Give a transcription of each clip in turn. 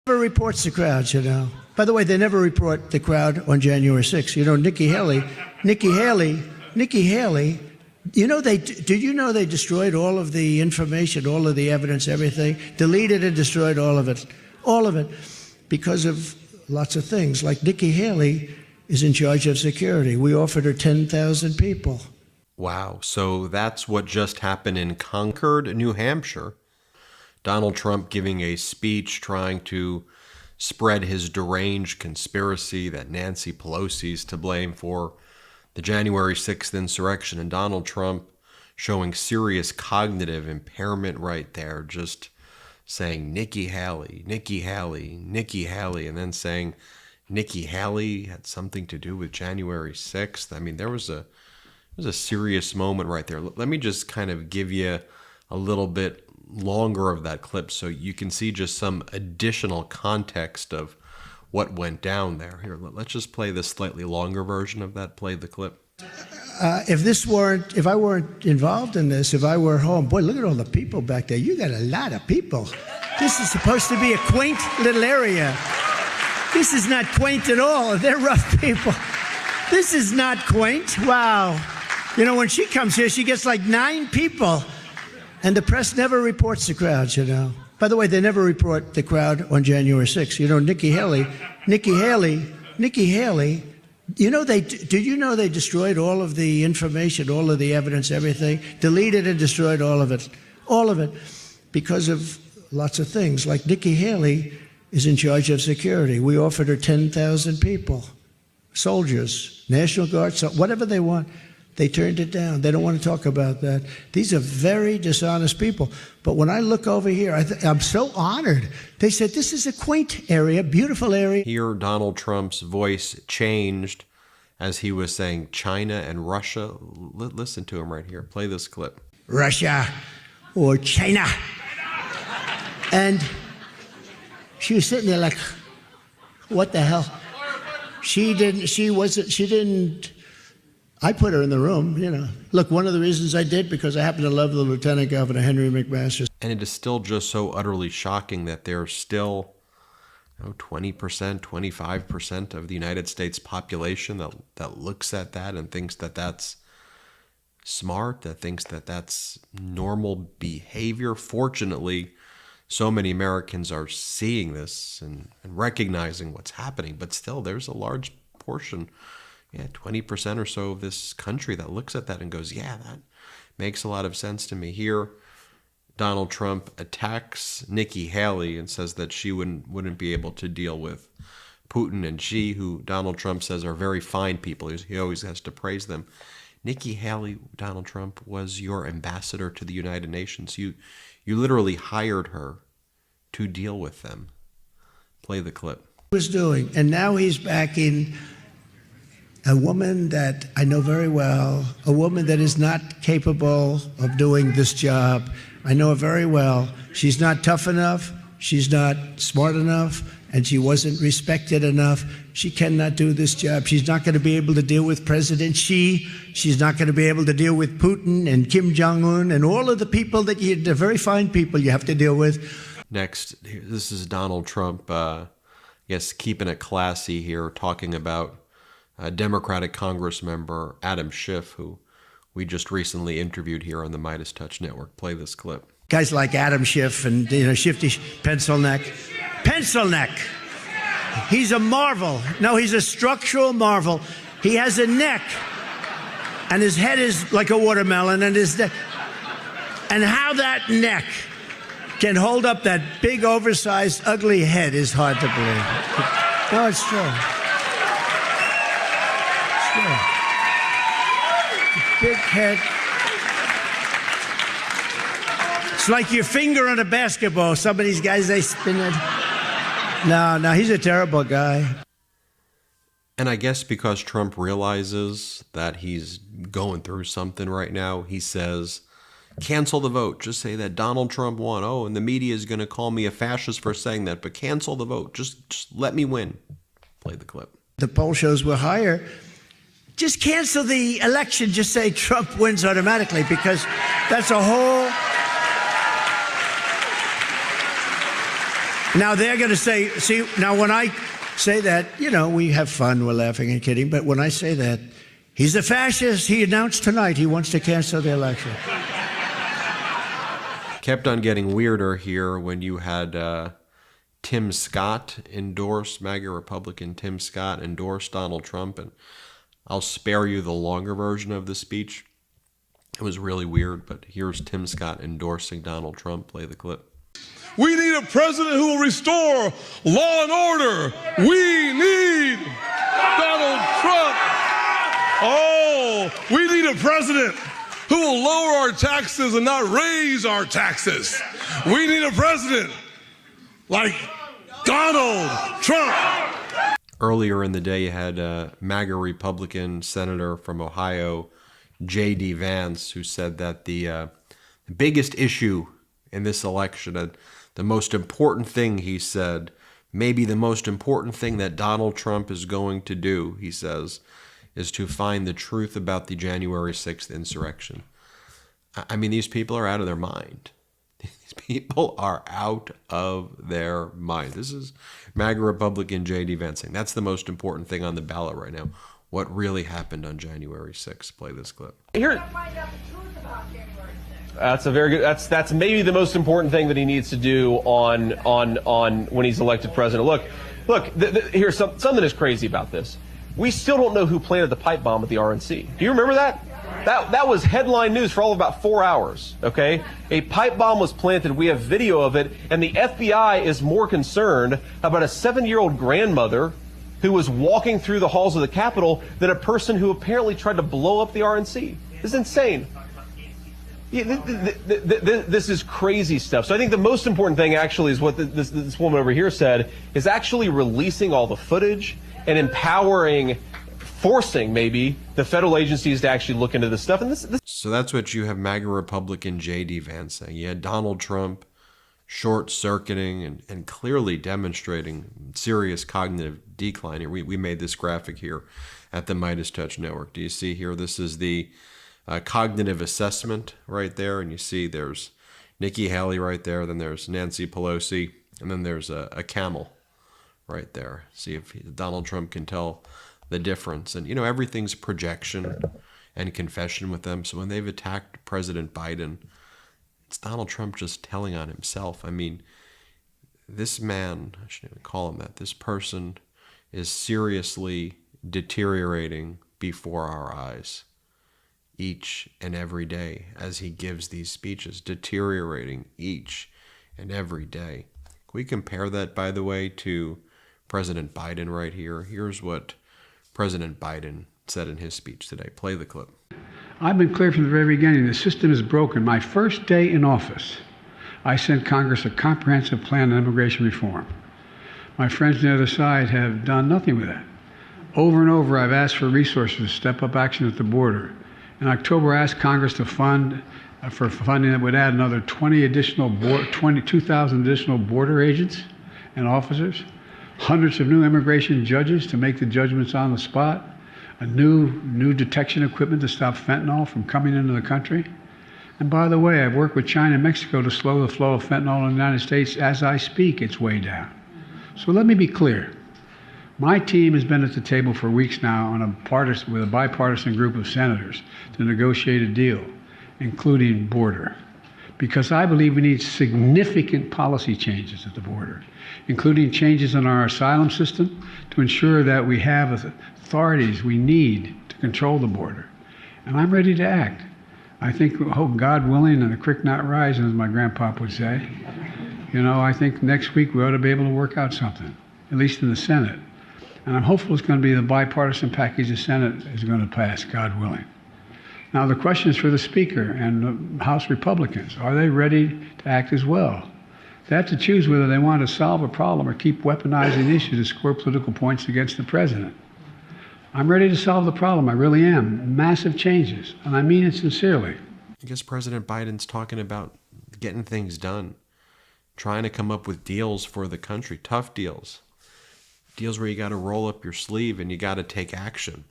Never reports the crowds, you know. By the way, they never report the crowd on January 6th. You know, Nikki Haley, you know, did you know they destroyed all of the information, all of the evidence, everything? Deleted and destroyed all of it, because of lots of things. Like Nikki Haley is in charge of security. We offered her 10,000 people. Wow, so that's what just happened in Concord, New Hampshire. Donald Trump giving a speech trying to spread his deranged conspiracy that Nancy Pelosi's to blame for the January 6th insurrection, and Donald Trump showing serious cognitive impairment right there, just saying Nikki Haley, and then saying Nikki Haley had something to do with January 6th. I mean, there was a serious moment right there. Let me just kind of give you a little bit longer of that clip so you can see just some additional context of what went down there. Here, let's just play the slightly longer version of that. Play the clip. If I weren't involved in this, if I were home, boy, look at all the people back there. You got a lot of people. This is supposed to be a quaint little area. This is not quaint at all. They're rough people. This is not quaint. Wow. You know, when she comes here, she gets like 9 people. And the press never reports the crowds, you know. By the way, they never report the crowd on January 6th. You know, Nikki Haley, you know, did you know they destroyed all of the information, all of the evidence, everything? Deleted and destroyed all of it, because of lots of things. Like Nikki Haley is in charge of security. We offered her 10,000 people, soldiers, National Guard, so whatever they want. They turned it down. They don't want to talk about that. These are very dishonest people. But when I look over here, I'm so honored. They said, this is a quaint area, beautiful area. Here, Donald Trump's voice changed as he was saying China and Russia. Listen to him right here. Play this clip. Russia or China. And she was sitting there like, what the hell? She didn't. I put her in the room, you know. Look, one of the reasons I did, because I happen to love the Lieutenant Governor, Henry McMaster. And it is still just so utterly shocking that there's still 20%, 25% of the United States population that looks at that and thinks that that's smart, that thinks that that's normal behavior. Fortunately, so many Americans are seeing this and recognizing what's happening, but still there's a large portion, 20% or so of this country that looks at that and goes, yeah, that makes a lot of sense to me. Here, Donald Trump attacks Nikki Haley and says that she wouldn't be able to deal with Putin and Xi, who Donald Trump says are very fine people. He always has to praise them. Nikki Haley, Donald Trump, was your ambassador to the United Nations. You literally hired her to deal with them. Play the clip. Was doing, and now he's backing a woman that I know very well, a woman that is not capable of doing this job. I know her very well. She's not tough enough, she's not smart enough, and she wasn't respected enough. She cannot do this job. She's not going to be able to deal with President Xi. She's not going to be able to deal with Putin and Kim Jong-un and all of the people the very fine people you have to deal with. Next, this is Donald Trump, keeping it classy here, talking about Democratic Congress member Adam Schiff, who we just recently interviewed here on the Midas Touch Network. Play this clip. Guys like Adam Schiff and Shifty Pencil Neck. He's a marvel. No, he's a structural marvel. He has a neck, and his head is like a watermelon, and his neck. And how that neck can hold up that big, oversized, ugly head is hard to believe. No, it's true. Big head. It's like your finger on a basketball. Some of these guys, they spin it. No, he's a terrible guy. And I guess because Trump realizes that he's going through something right now, he says, cancel the vote. Just say that Donald Trump won. Oh, and the media is going to call me a fascist for saying that, but cancel the vote. Just let me win. Play the clip. The poll shows we're higher. Just cancel the election. Just say Trump wins automatically, because that's a whole Now they're going to say, see, now when I say that, you know, we have fun, we're laughing and kidding, but when I say that, he's a fascist. He announced tonight he wants to cancel the election. Kept on getting weirder here when you had Tim Scott endorse, MAGA Republican Tim Scott endorse Donald Trump, and I'll spare you the longer version of the speech. It was really weird, but here's Tim Scott endorsing Donald Trump. Play the clip. We need a president who will restore law and order. We need Donald Trump. Oh, we need a president who will lower our taxes and not raise our taxes. We need a president like Donald Trump. Earlier in the day, you had MAGA Republican Senator from Ohio, J.D. Vance, who said that the biggest issue in this election, and the most important thing, he said, maybe the most important thing that Donald Trump is going to do, he says, is to find the truth about the January 6th insurrection. I mean, these people are out of their mind. These people are out of their mind. This is MAGA Republican J.D. Vance saying that's the most important thing on the ballot right now. What really happened on January 6th? Play this clip. Here, that's a very good. That's maybe the most important thing that he needs to do on when he's elected president. Look. Here's something that's crazy about this. We still don't know who planted the pipe bomb at the RNC. Do you remember that? That was headline news for all of about 4 hours, okay? A pipe bomb was planted. We have video of it. And the FBI is more concerned about a 7-year-old grandmother who was walking through the halls of the Capitol than a person who apparently tried to blow up the RNC. This is insane. This is crazy stuff. So I think the most important thing actually is what this woman over here said, is actually releasing all the footage and empowering, forcing maybe the federal agencies to actually look into this stuff. And this. So that's what you have MAGA Republican J.D. Vance saying. You had Donald Trump short-circuiting and clearly demonstrating serious cognitive decline here. We made this graphic here at the MeidasTouch Network. Do you see here? This is the cognitive assessment right there, and you see there's Nikki Haley right there, then there's Nancy Pelosi, and then there's a camel right there. See if Donald Trump can tell the difference. And, you know, everything's projection and confession with them. So when they've attacked President Biden, it's Donald Trump just telling on himself. I mean, this man, I shouldn't even call him that, this person is seriously deteriorating before our eyes each and every day as he gives these speeches, deteriorating each and every day. Can we compare that, by the way, to President Biden right here? Here's what President Biden said in his speech today. Play the clip. I've been clear from the very beginning, the system is broken. My first day in office, I sent Congress a comprehensive plan on immigration reform. My friends on the other side have done nothing with that. Over and over, I've asked for resources to step up action at the border. In October, I asked Congress to fund for funding that would add another 22,000 additional border agents and officers, hundreds of new immigration judges to make the judgments on the spot, a new detection equipment to stop fentanyl from coming into the country. And by the way, I've worked with China and Mexico to slow the flow of fentanyl in the United States. As I speak, it's way down. So let me be clear. My team has been at the table for weeks now with a bipartisan group of senators to negotiate a deal, including border, because I believe we need significant policy changes at the border, including changes in our asylum system to ensure that we have authorities we need to control the border. And I'm ready to act. I think, hope God willing, and the creek not rising, as my grandpa would say. You know, I think next week we ought to be able to work out something, at least in the Senate. And I'm hopeful it's going to be the bipartisan package the Senate is going to pass, God willing. Now the question is for the Speaker and the House Republicans. Are they ready to act as well? They have to choose whether they want to solve a problem or keep weaponizing issues to score political points against the president. I'm ready to solve the problem. I really am. Massive changes. And I mean it sincerely. I guess President Biden's talking about getting things done, trying to come up with deals for the country, tough deals. Deals where you got to roll up your sleeve and you got to take action.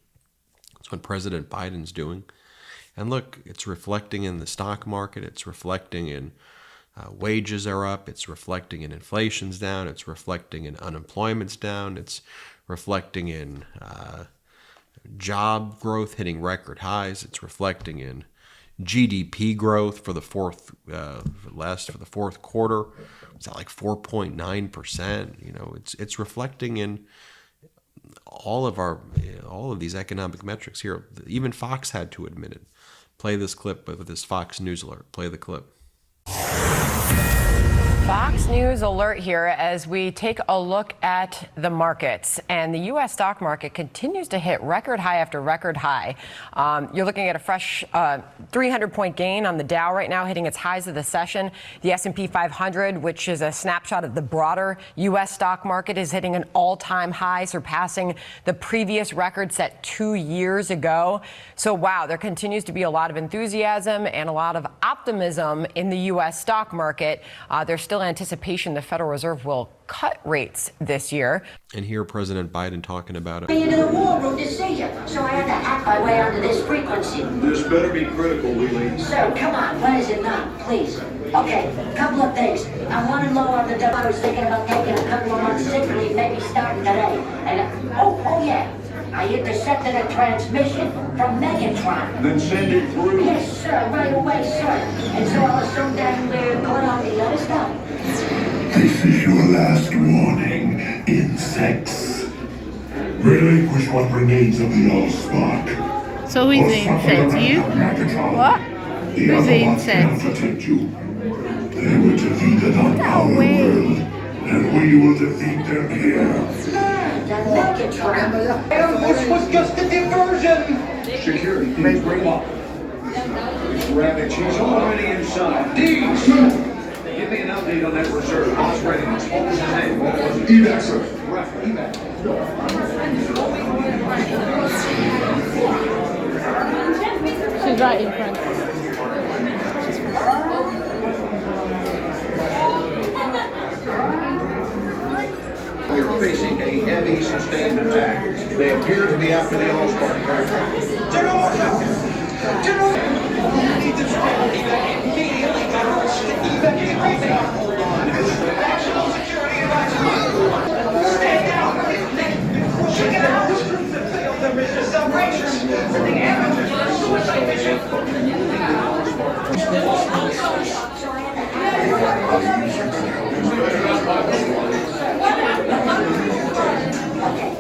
That's what President Biden's doing. And look, it's reflecting in the stock market. It's reflecting in Wages are up. It's reflecting in inflation's down. It's reflecting in unemployment's down. It's reflecting in job growth hitting record highs. It's reflecting in GDP growth for the fourth quarter. It's at like 4.9%. You know, it's reflecting in all of these economic metrics here. Even Fox had to admit it. Play this clip with this Fox News alert. Play the clip. Fox News alert here as we take a look at the markets. And the U.S. stock market continues to hit record high after record high. You're looking at a fresh 300-point gain on the Dow right now, hitting its highs of the session. The S&P 500, which is a snapshot of the broader U.S. stock market, is hitting an all-time high, surpassing the previous record set 2 years ago. So, wow, there continues to be a lot of enthusiasm and a lot of optimism in the U.S. stock market. There's still anticipation the Federal Reserve will cut rates this year. And here President Biden talking about it. Into the war room to see you, so I had to hack my way onto this frequency. This better be critical, Wheelie. So, come on, what is it now, please? Okay, couple of things. I'm running low on the dough. I was thinking about taking a couple of months sick leave, maybe starting today. And, oh yeah, I intercepted a transmission from Megatron. Then send it through. Yes, sir, right away, sir. And so I was so damn caught on the other stuff. This is your last warning, insects. Relinquish what remains of the Allspark. So who's the insect? You? What? Who's the insect? Protect you. They were defeated on our world, and we will defeat them here. The Megatron. Ambush was just a diversion. Security teams bring up. Rabbit, she's already inside. Deeds. Give me an update on that reserve. Boss readiness. What was his name? What was it? Evac, sir. Right, evac. She's right in front. We're facing a heavy sustained attack. They appear to be after the Allspark craft. Check it out! The resist operations! The amateurs on a suicide mission!